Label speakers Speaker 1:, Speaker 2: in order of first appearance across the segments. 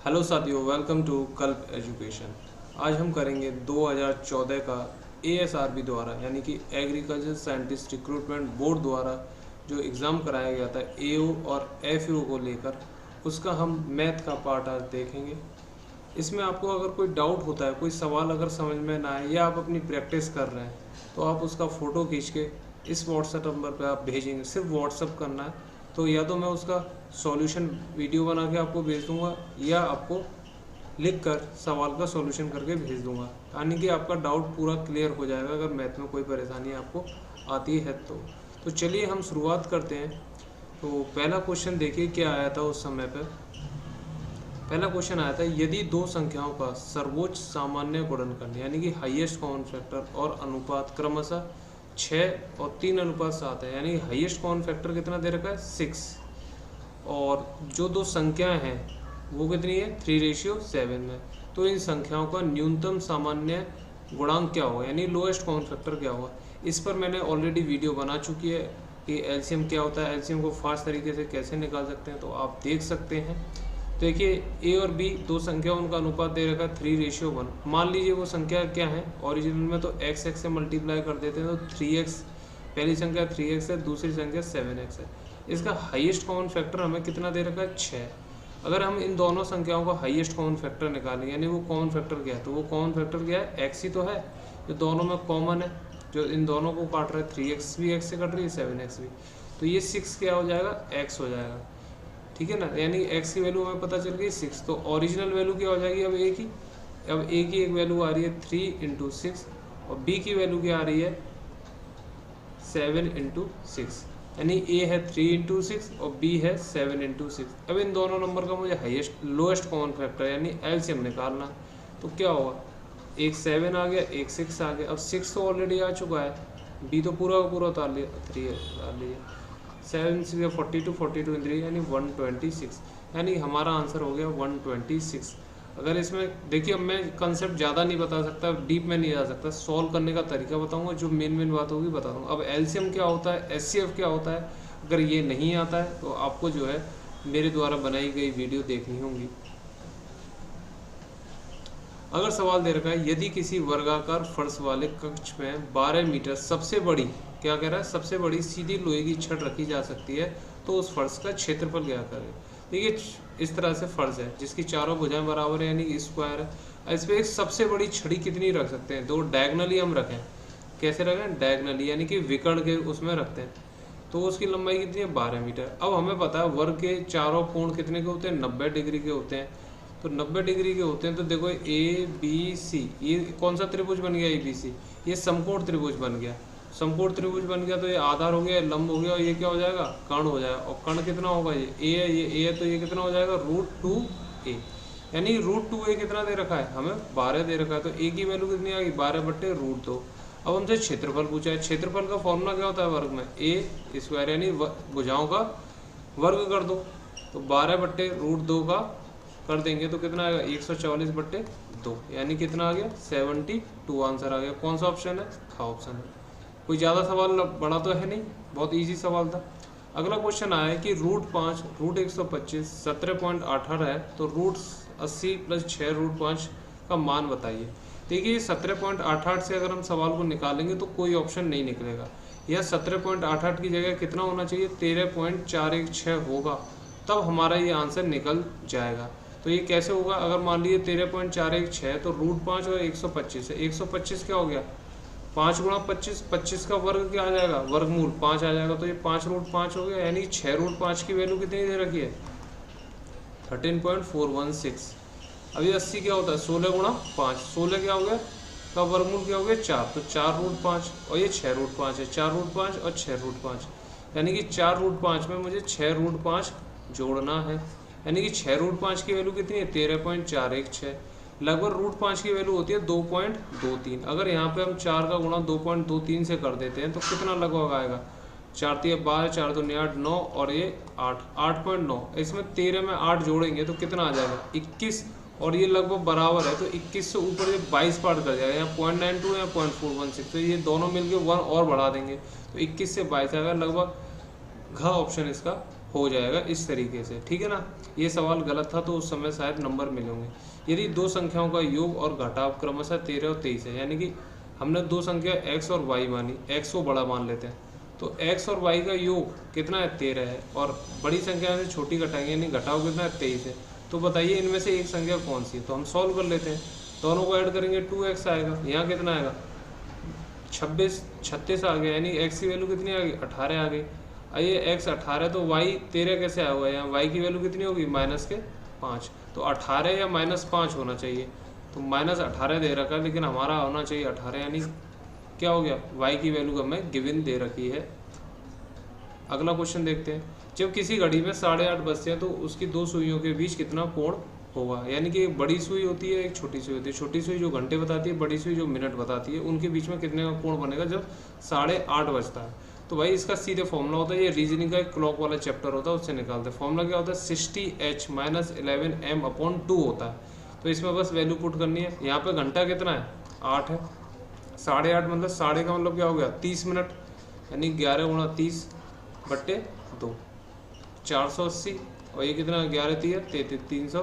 Speaker 1: Hello साथियों, welcome to कल्प education. आज हम करेंगे 2014 का एएसआरबी द्वारा यानी कि एग्रीकल्चर साइंटिस्ट रिक्रूटमेंट बोर्ड द्वारा जो एग्ज़ाम कराया गया था एओ और एफओ को लेकर, उसका हम मैथ का पार्ट आज देखेंगे। इसमें आपको अगर कोई डाउट होता है, कोई सवाल अगर समझ में ना आए या आप अपनी प्रैक्टिस कर रहे हैं तो आप उसका फ़ोटो खींच के इस व्हाट्सएप नंबर पर आप भेजेंगे। सिर्फ व्हाट्सएप करना है, तो या तो मैं उसका सॉल्यूशन वीडियो बना के आपको भेज दूंगा या आपको लिख कर सवाल का सॉल्यूशन करके भेज दूंगा, यानी कि आपका डाउट पूरा क्लियर हो जाएगा अगर मैथ में कोई परेशानी आपको आती है तो चलिए हम शुरुआत करते हैं। तो पहला क्वेश्चन देखिए क्या आया था उस समय पर। पहला क्वेश्चन आया था, यदि दो संख्याओं का सर्वोच्च सामान्य गुणनखंड यानी कि हाईएस्ट कॉमन फैक्टर और अनुपात क्रमशः 6 और 3:7 है, यानी हाईएस्ट कॉमन फैक्टर कितना दे रखा है 6, और जो दो संख्याएं हैं वो कितनी है 3:7 में, तो इन संख्याओं का न्यूनतम सामान्य गुणांक क्या होगा यानी लोएस्ट कॉमन फैक्टर क्या होगा। इस पर मैंने ऑलरेडी वीडियो बना चुकी है कि एलसीएम क्या होता है, एलसीएम को फास्ट तरीके से कैसे निकाल सकते हैं, तो आप देख सकते हैं। तो देखिए ए और बी दो संख्या, उनका अनुपात दे रखा है 3:1। मान लीजिए वो संख्या क्या है, ओरिजिनल में तो x से मल्टीप्लाई कर देते हैं तो 3x, पहली संख्या 3x है, दूसरी संख्या 7x है। इसका हाईएस्ट कॉमन फैक्टर हमें कितना दे रखा है 6। अगर हम इन दोनों संख्याओं का हाईएस्ट कॉमन फैक्टर निकालेंगे यानी वो कॉमन फैक्टर क्या है, तो वो कॉमन फैक्टर क्या है x ही तो है, जो दोनों में कॉमन है, जो इन दोनों को काट रहा है 3x भी x से कट रही है 7x भी, तो ये 6 क्या हो जाएगा x हो जाएगा, ठीक है ना। यानी x की वैल्यू हमें पता चल गई 6, तो ओरिजिनल वैल्यू क्या हो जाएगी अब a की एक वैल्यू आ रही है 3 × 6 और b की वैल्यू क्या आ रही है 7 × 6, यानी a है 3 × 6 और b है 7 × 6। अब इन दोनों नंबर का मुझे हाईएस्ट लोएस्ट कॉमन फैक्टर यानी एलसीएम निकालना, तो क्या होगा, एक 7 आ गया, एक 6 आ गया। अब 6 तो ऑलरेडी आ चुका है, b तो पूरा का पूरा उतार लिया, 3 उतार लिया, 7 से 42 42 × 3 यानी 126, यानी हमारा आंसर हो गया 126। अगर इसमें देखिए, अब मैं कंसेप्ट ज़्यादा नहीं बता सकता, डीप में नहीं जा सकता, सॉल्व करने का तरीका बताऊंगा, जो मेन बात होगी बता दूंगा। अब एलसीएम क्या होता है, एचसीएफ क्या होता है, अगर ये नहीं आता है तो आपको जो है मेरे द्वारा बनाई गई वीडियो देखनी होगी। अगर सवाल दे रखा है, यदि किसी वर्गाकार फर्श वाले कक्ष में 12 मीटर सबसे बड़ी, क्या कह रहा है, सबसे बड़ी सीधी लोहे की छड़ रखी जा सकती है, तो उस फर्श का क्षेत्रफल क्या करें। देखिए इस तरह से फर्श है जिसकी चारों भुजाएं बराबर है यानी स्क्वायर है। इस पर एक सबसे बड़ी छड़ी कितनी रख सकते हैं, दो डायगनली हम रखें, कैसे रखें डायगनली यानी कि विकर्ण के उसमें रखते हैं, तो उसकी लंबाई कितनी है 12 मीटर। अब हमें पता है वर्ग के चारों कोण कितने के होते हैं 90 डिग्री के होते हैं, तो 90 डिग्री के होते हैं, तो देखो ए बी सी, ये कौन सा त्रिभुज बन गया ए बी सी, ये समकोण त्रिभुज बन गया। समकोण त्रिभुज बन गया तो ये आधार हो गया, लंब हो गया, और ये क्या हो जाएगा कर्ण हो जाएगा। और कर्ण कितना होगा, ये ए है, ये ए है, तो ये कितना हो जाएगा √2a, यानी √2a कितना दे रखा है हमें 12 दे रखा है, तो a की वैल्यू कितनी आ गई 12/√2। अब हमसे क्षेत्रफल पूछा है, क्षेत्रफल का फॉर्मूला क्या होता है वर्ग में a² यानी भुजाओं का वर्ग कर दो, तो 12/√2 का कर देंगे तो कितना आएगा 144/2, यानी कितना आ गया 72 आंसर आ गया। कौन सा ऑप्शन है, खा ऑप्शन है। कोई ज़्यादा सवाल बड़ा तो है नहीं, बहुत इजी सवाल था। अगला क्वेश्चन आया है कि √5 √125 17.18 है, तो √80 + 6 √5 का मान बताइए। देखिए 17.88 से अगर हम सवाल को निकालेंगे तो कोई ऑप्शन नहीं निकलेगा, यह 17.88 की जगह कितना होना चाहिए 13.416 होगा, तब हमारा ये आंसर निकल जाएगा। तो ये कैसे होगा, अगर मान लीजिए 13.416 तो √5 और 125 है, 125 क्या हो गया 5 × 25, 25 का वर्ग क्या आ जाएगा वर्गमूल 5 आ जाएगा, तो ये 5√5 हो गया, यानी 6√5 की वैल्यू कितनी दे रखी है 13.416। अभी 80 क्या होता है 16 × 5, 16 क्या हो गया का वर्गमूल क्या हो गया 4, तो 4√5 और ये 6√5 है, 4√5 और 6√5, यानी कि 4√5 में मुझे 6√5 जोड़ना है, यानी कि 6√5 की वैल्यू कितनी है 13.416, लगभग √5 की वैल्यू होती है 2.23। अगर यहाँ पे हम 4 का गुणा 2.23 से कर देते हैं तो कितना लगभग आएगा, 4 × 12 4 2 9 8 9 और ये 8.9, इसमें 13 में 8 जोड़ेंगे तो कितना आ जाएगा 21, और ये लगभग बराबर है, तो 21 से ऊपर ये 22 पार्ट कर जाएगा, यहाँ 0.92 या 0.416, तो ये दोनों मिलके 1 और बढ़ा देंगे तो 21 से 22 आएगा, लगभग घ ऑप्शन इसका हो जाएगा इस तरीके से, ठीक है ना। ये सवाल गलत था तो उस समय शायद नंबर मिले होंगे। यदि दो संख्याओं का योग और घटाव क्रमशः 13 और 23 है, यानी कि हमने दो संख्या x और y मानी, x को बड़ा मान लेते हैं, तो x और y का योग कितना है 13 है, और बड़ी संख्या से छोटी घटाएंगे यानी घटाव कितना है 23 है। तो बताइए इनमें से एक संख्या कौन सी है, तो हम सॉल्व कर लेते हैं। दोनों को ऐड करेंगे 2x आएगा, यहाँ कितना आएगा 36 आ गया, यानी x की वैल्यू कितनी आ गई 18 आ गई। आइए x 18 तो y 13 कैसे आया हुआ है, यहाँ y की वैल्यू कितनी होगी -5, तो 18 या -5 होना चाहिए। तो -18 दे रखा है लेकिन हमारा होना चाहिए 18, यानी क्या हो गया y की वैल्यू हमें गिवन दे रखी है। अगला क्वेश्चन देखते हैं। जब किसी घड़ी में 8:30 बजते हैं तो उसकी दो सुइयों के बीच कितना कोण होगा, यानी कि एक बड़ी सुई होती है एक छोटी सुई होती है। छोटी सुई जो घंटे बताती है, बड़ी सुई जो मिनट बताती है, उनके बीच में कितने का कोण बनेगा जब 8:30 बजता है। तो भाई इसका सीधे फॉर्मूला होता है, ये रीजनिंग का एक क्लॉक वाला चैप्टर होता है उससे निकालते हैं। फॉर्मूला क्या होता है 60h - 11m/2 होता है। तो इसमें बस वैल्यू पुट करनी है। यहाँ पे घंटा कितना है 8 है, 8:30 मतलब साढ़े का मतलब क्या हो गया 30 मिनट, यानी 11 × 30/2 480, और ये कितना 11×3 = 300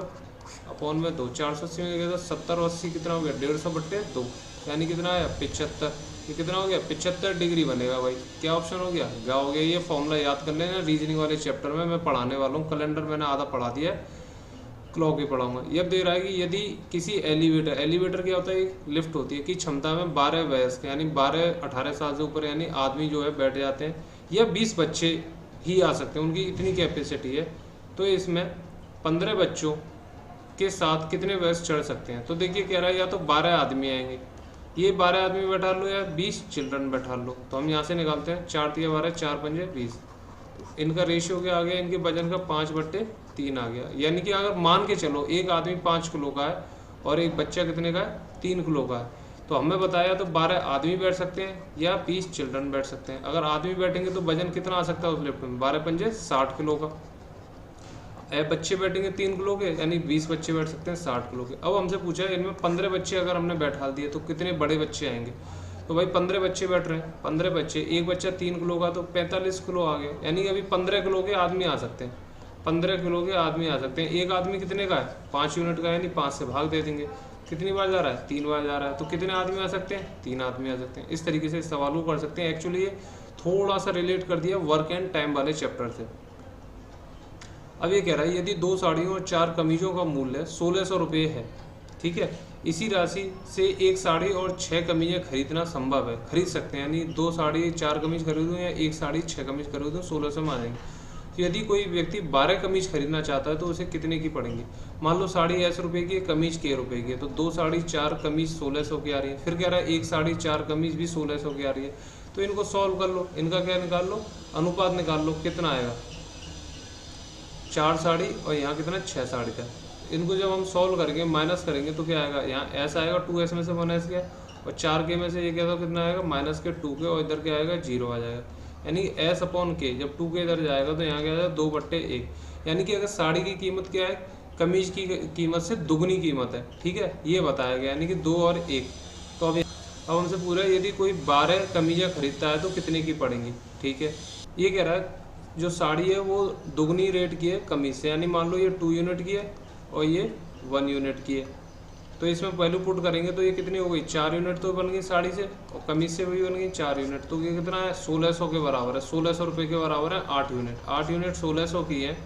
Speaker 1: अपॉन में 2, 480 में क्या 70 और 80 कितना हो गया 150/2, यानी कितना आया 75। ये कितना हो गया 75 डिग्री बनेगा भाई। क्या ऑप्शन हो गया क्या हो गया। ये फॉर्मूला याद कर लेना, रीजनिंग वाले चैप्टर में मैं पढ़ाने वाला हूँ। कैलेंडर मैंने आधा पढ़ा दिया है, क्लॉक ही पढ़ाऊंगा। ये दे रहा है कि यदि किसी एलिवेटर क्या होता है एक लिफ्ट होती है कि क्षमता में 12 वयस्क यानी 18 साल से ऊपर यानी आदमी जो है बैठ जाते हैं, या 20 बच्चे ही आ सकते हैं, उनकी इतनी कैपेसिटी है। तो इसमें 15 बच्चों के साथ कितने वयस्क चढ़ सकते हैं। तो देखिए कह रहा है या तो 12 आदमी आएंगे, ये 12 आदमी बैठा लो या 20 चिल्ड्रन बैठा लो। तो हम यहाँ से निकालते हैं 4 × 12 4 × 5 = 20। इनका रेशियो क्या आ गया, इनके वजन का 5/3 आ गया। यानी कि अगर मान के चलो एक आदमी 5 किलो का है और एक बच्चा कितने का है 3 किलो का है, तो हमें बताया तो 12 आदमी बैठ सकते हैं या 20 चिल्ड्रन बैठ सकते हैं। अगर आदमी बैठेंगे तो वजन कितना आ सकता है उस लिफ्ट में 12 × 5 = 60 किलो का। बच्चे बैठेंगे 3 किलो के, यानी 20 बच्चे बैठ सकते हैं 60 किलो के। अब हमसे पूछा है इनमें 15 बच्चे अगर हमने बैठा दिए तो कितने बड़े बच्चे आएंगे। तो भाई 15 बच्चे बैठ रहे हैं, 15 बच्चे, एक बच्चा 3 किलो का तो 45 किलो आ गए, यानी कि अभी 15 किलो के आदमी आ सकते हैं, 15 किलो के आदमी आ सकते हैं। एक आदमी कितने का है 5 यूनिट का, यानी 5 से भाग दे देंगे। कितनी बार जा रहा है 3 बार जा रहा है, तो कितने आदमी आ सकते हैं 3 आदमी आ सकते हैं। इस तरीके से सवाल को कर सकते हैं। एक्चुअली ये थोड़ा सा रिलेट कर दिया वर्क एंड टाइम वाले चैप्टर से। अब ये कह रहा है यदि 2 साड़ियों और 4 कमीजों का मूल्य 1600 रुपये है, ठीक है, इसी राशि से एक साड़ी और 6 कमीजें खरीदना संभव है, खरीद सकते हैं, यानी 2 साड़ी 4 कमीज खरीदूँ या एक साड़ी 6 कमीज खरीदूँ 1600 में आ जाएंगे। तो यदि कोई व्यक्ति 12 कमीज खरीदना चाहता है तो उसे कितने की पड़ेंगी। मान लो साड़ी 80 रुपये की है, कमीज के रुपये की है, तो 2 साड़ी 4 कमीज 1600 की आ रही है। फिर कह रहा है एक साड़ी 4 कमीज भी 1600 की आ रही है। तो इनको सॉल्व कर लो, इनका क्या निकाल लो अनुपात निकाल लो, कितना आएगा 4 साड़ी और यहाँ कितना 6 साड़ी का। इनको जब हम सॉल्व करेंगे माइनस करेंगे तो क्या आएगा, यहाँ ऐसा आएगा 2s में से 1s गया, और 4k में से ये क्या था कितना आएगा -2k, और इधर क्या आएगा 0 आ जाएगा। यानी s/k, जब 2k इधर जाएगा तो यहाँ क्या आ जाएगा 2/1। यानी कि अगर साड़ी की कीमत क्या है कमीज की कीमत से दुगनी कीमत है, ठीक है, ये बताया गया, यानी कि 2 और 1। तो अब हमसे पूरा यदि कोई 12 कमीजें खरीदता है तो कितने की पड़ेंगी, ठीक है। ये कह रहा है जो साड़ी है वो दुगनी रेट की है कमीज से, यानी मान लो ये 2 यूनिट की है और ये 1 यूनिट की है। तो इसमें वैल्यू पुट करेंगे तो ये कितनी हो गई 4 यूनिट तो बन गई साड़ी से, और कमीज से भी बन गई 4 यूनिट। तो ये कितना है 1600 के बराबर है, 1600 रुपये के बराबर है 8 यूनिट। 8 यूनिट 1600 की है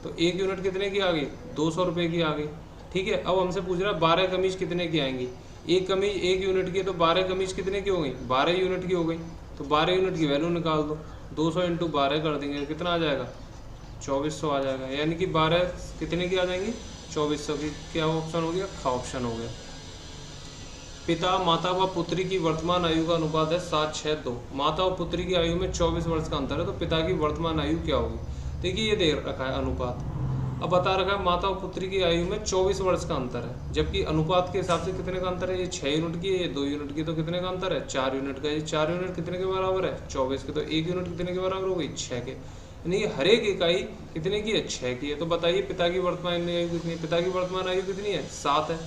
Speaker 1: तो 1 यूनिट कितने की आ गई 200 रुपये की आ गई, ठीक है। अब हमसे पूछ रहा है 12 कमीज कितने की आएंगी। एक कमीज 1 यूनिट की है तो 12 कमीज कितने की हो गई 12 यूनिट की हो गई। तो 12 यूनिट की वैल्यू निकाल दो, 200 × 12 कर देंगे, कितना आ जाएगा 2400 आ जाएगा। यानी कि 12 कितने की आ जाएंगी 2400 की। क्या ऑप्शन हो गया, खा ऑप्शन हो गया। पिता माता व पुत्री की वर्तमान आयु का अनुपात है 7:6:2। माता और पुत्री की आयु में 24 वर्ष का अंतर है, तो पिता की वर्तमान आयु क्या होगी। देखिए ये दे रखा है अनुपात, अब बता रखा है माता और पुत्री की आयु में 24 वर्ष का अंतर है, जबकि अनुपात के हिसाब से कितने का अंतर है, ये 6 यूनिट की है, ये 2 यूनिट की, तो कितने का अंतर है 4 यूनिट का। ये 4 यूनिट कितने के बराबर है 24 के, तो 1 यूनिट कितने के बराबर हो गई 6 के, यानी हर एक इकाई कितने की है 6 की है। तो बताइए पिता की वर्तमान आयु कितनी है, पिता की वर्तमान आयु कितनी है 7 है,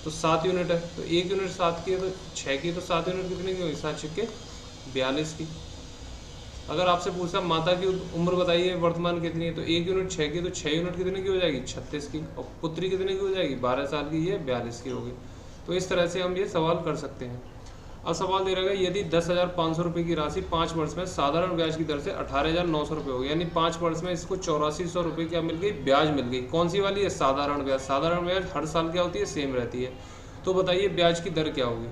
Speaker 1: तो 7 यूनिट है। तो 1 यूनिट 7 की है तो 6 की, तो 7 यूनिट कितने की होगी 7 × 6 = 42 की। अगर आपसे पूछा माता की उम्र बताइए वर्तमान कितनी है, तो 1 यूनिट 6 की, तो 6 यूनिट कितने की हो जाएगी, 36 की। और पुत्री कितने की हो जाएगी, 12 साल की, ये 42 की होगी। तो इस तरह से हम ये सवाल कर सकते हैं। अब सवाल दे रहा है यदि 10,500 रुपये की राशि 5 वर्ष में साधारण ब्याज की दर से 18,900 रुपये होगी, यानी 5 वर्ष में इसको 8400 रुपये क्या मिल गई, ब्याज मिल गई। कौन सी वाली है, साधारण ब्याज। साधारण ब्याज हर साल क्या होती है, सेम रहती है। तो बताइए ब्याज की दर क्या होगी।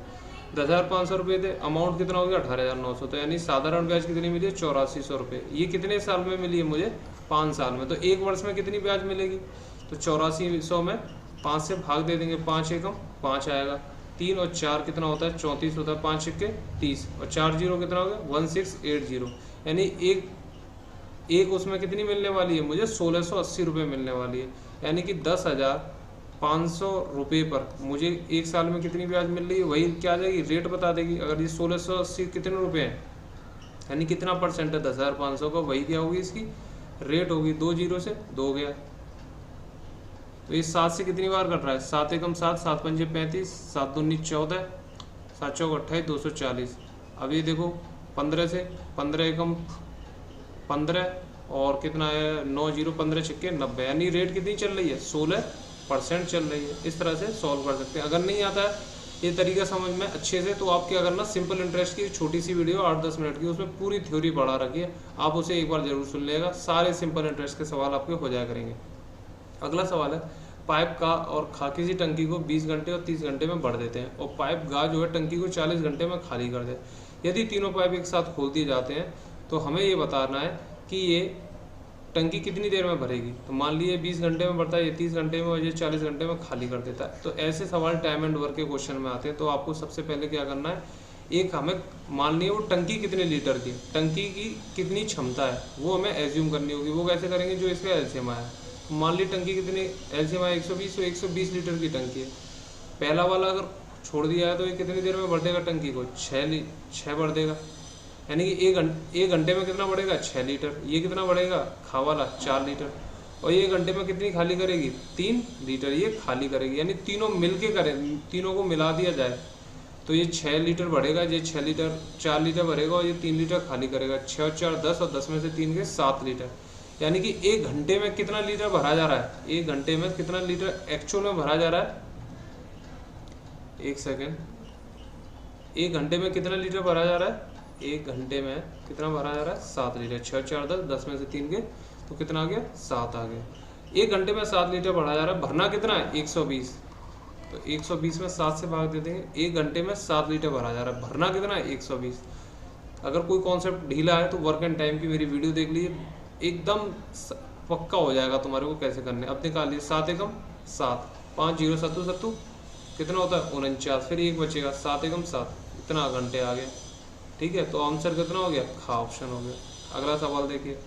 Speaker 1: 10,500 रुपये थे, अमाउंट कितना हो गया 18,900, तो यानी साधारण ब्याज कितनी मिली है, 8400 रुपये। ये कितने साल में मिली है मुझे, 5 साल में। तो 1 वर्ष में कितनी ब्याज मिलेगी, तो 8400 में 5 से भाग दे देंगे, 5 एकम 5 आएगा। 3 और 4 कितना होता है, 34 होता है। 5 छक्के 30 और 4 जीरो कितना हो गया, 1680। यानी एक उसमें कितनी मिलने वाली है मुझे, 1680 रुपये मिलने वाली है। यानी कि 10,500 रुपये पर मुझे 1 साल में कितनी ब्याज मिल रही है, वही क्या आ जाएगी, रेट बता देगी। अगर ये 1680 कितने रुपये हैं, यानी कितना परसेंट है 10,500 का, वही क्या होगी इसकी रेट होगी। 2 जीरो से 2 गया, तो ये 7 से कितनी बार कट रहा है, 7 एकम 7, 7 पंजे 35, 7 दूनी 14, 7 चौक 28, 240। अब ये देखो 15 से 15 एकम 15 और कितना है 9 जीरो 15 छक्के 90, यानी रेट कितनी चल रही है, 16% चल रही है। इस तरह से सॉल्व कर सकते हैं। अगर नहीं आता है ये तरीका समझ में अच्छे से, तो आप क्या करना, सिंपल इंटरेस्ट की छोटी सी वीडियो 8-10 मिनट की, उसमें पूरी थ्योरी पढ़ा रखी है, आप उसे एक बार जरूर सुन लेगा। सारे सिंपल इंटरेस्ट के सवाल आपके हो जाया करेंगे। अगला सवाल है, पाइप का और खा किसी टंकी को 20 घंटे और 30 घंटे में भर देते हैं, और पाइप गा जो है टंकी को 40 घंटे में खाली कर दे। यदि तीनों पाइप एक साथ खोल दिए जाते हैं तो हमें ये बताना है कि ये टंकी कितनी देर में भरेगी। तो मान लीजिए 20 घंटे में भरता है, ये 30 घंटे में, और ये 40 घंटे में खाली कर देता है। तो ऐसे सवाल टाइम एंड वर्क के क्वेश्चन में आते हैं। तो आपको सबसे पहले क्या करना है, एक हमें मान लीजिए वो टंकी कितने लीटर की, टंकी की कितनी क्षमता है, वो हमें एज्यूम करनी होगी। वो कैसे करेंगे, जो इसका एलसीएम आया, मान ली टंकी कितनी, एलसीएम आया 120, तो 120 लीटर की टंकी है। पहला वाला अगर छोड़ दिया है तो ये कितनी देर में भर देगा टंकी को, 6 भर देगा। यानी कि एक घंटे में कितना बढ़ेगा, 6 लीटर। ये कितना बढ़ेगा, खा वाला 4 लीटर। और ये घंटे में कितनी खाली करेगी, 3 लीटर ये खाली करेगी। यानी तीनों मिल के करें, तीनों को मिला दिया जाए तो ये 6 लीटर बढ़ेगा, ये 6 लीटर 4 लीटर भरेगा, और ये 3 लीटर खाली करेगा। 6 और 4 10, और 10 में से 3 के 7 लीटर। यानी कि 1 घंटे में कितना लीटर भरा जा रहा है, 1 घंटे में कितना लीटर एक्चुअल में भरा जा रहा है, 1 सेकेंड, 1 घंटे में कितना लीटर भरा जा रहा है, 1 घंटे में कितना भरा जा रहा है, 7 लीटर। 6 4 10, 10 में से 3 गए तो कितना आ गया, 7 आ गया। 1 घंटे में 7 लीटर भरा जा रहा है, भरना कितना है, 120। तो 120 में 7 से भाग दे देंगे। 1 घंटे में 7 लीटर भरा जा रहा है, भरना कितना है, 120। अगर कोई कॉन्सेप्ट ढीला है तो वर्क एंड टाइम की मेरी वीडियो देख लीजिए, एकदम पक्का हो जाएगा तुम्हारे को कैसे करने। अब निकाल लीजिए, 7 एकम 7, 5 जीरो 7 कितना होता है, 49। फिर 1 बचेगा, 7 एकम 7, इतना घंटे आ गया। ठीक है, तो आंसर कितना हो गया, खा ऑप्शन हो गया। अगला सवाल देखिए,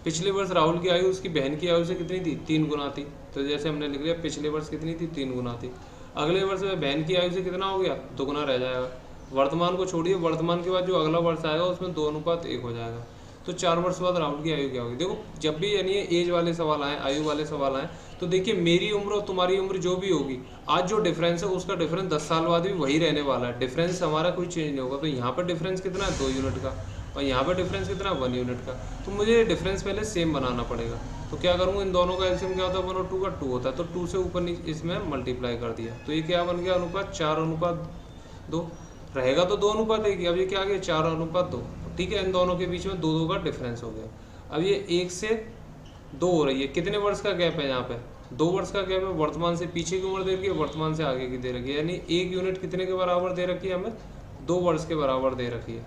Speaker 1: पिछले वर्ष राहुल की आयु उसकी बहन की आयु से कितनी थी, 3 गुना थी। तो जैसे हमने लिख लिया, पिछले वर्ष कितनी थी, 3 गुना थी। अगले वर्ष में बहन की आयु से कितना हो गया, 2 गुना रह जाएगा। वर्तमान को छोड़िए, वर्तमान के बाद जो अगला वर्ष आएगा उसमें 2:1 हो जाएगा। तो 4 वर्ष बाद राहुल की आयु क्या होगी। देखो जब भी यानी एज वाले सवाल आए, आयु वाले सवाल आए, तो देखिए मेरी उम्र और तुम्हारी उम्र जो भी होगी, आज जो डिफरेंस है उसका डिफरेंस 10 साल बाद भी वही रहने वाला है। डिफरेंस हमारा कोई चेंज नहीं होगा। तो यहाँ पर डिफरेंस कितना है, 2 यूनिट का, और यहाँ पर डिफरेंस कितना है, 1 यूनिट का। तो मुझे डिफरेंस पहले सेम बनाना पड़ेगा। तो क्या करूँगा, इन दोनों का एलसीएम क्या होता है, 1 और 2 का 2 होता है। तो 2 से ऊपर इसमें मल्टीप्लाई कर दिया, तो ये क्या बन गया, अनुपात 4:2 रहेगा। तो 2:1 अब ये क्या आ गया, 4:2। ठीक है, इन दोनों के बीच में 2 का डिफरेंस हो गया। अब ये 1 से 2 हो रही है, कितने वर्ष का गैप है यहाँ पे, 2 वर्ष का गैप है। वर्तमान से पीछे की उम्र दे रखी है, वर्तमान से आगे की दे रखी है। यानी 1 यूनिट कितने के बराबर दे रखी है, हमें 2 वर्ष के बराबर दे रखी है।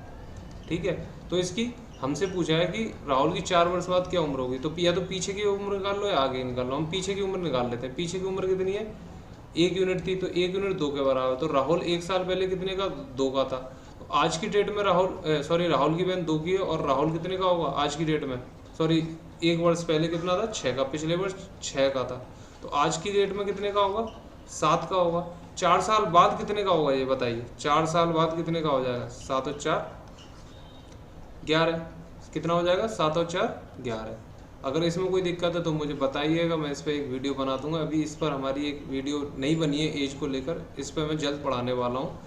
Speaker 1: ठीक है, तो इसकी हमसे पूछा है कि राहुल की 4 वर्ष बाद क्या उम्र होगी। तो या तो पीछे की उम्र निकाल लो या आगे निकाल लो। हम पीछे की उम्र निकाल लेते हैं। पीछे की उम्र कितनी है, 1 यूनिट थी, तो 1 यूनिट 2 के बराबर। तो राहुल 1 साल पहले कितने का, 2 का था। तो आज की डेट में राहुल की बहन 2 की है, और राहुल कितने का होगा आज की डेट में, 1 वर्ष पहले कितना था, 6 का। पिछले वर्ष 6 का था। तो आज की डेट में कितने का होगा, 7 का होगा। 4 साल बाद कितने का होगा ये बताइए, 4 साल बाद कितने का हो जाएगा, 7 और 4 11। कितना हो जाएगा, 7 और 4 11। अगर इसमें कोई दिक्कत है तो मुझे बताइएगा, मैं इस पर एक वीडियो बना दूंगा। अभी इस पर हमारी एक वीडियो नहीं बनी है एज को लेकर, इस पर मैं जल्द पढ़ाने वाला हूँ।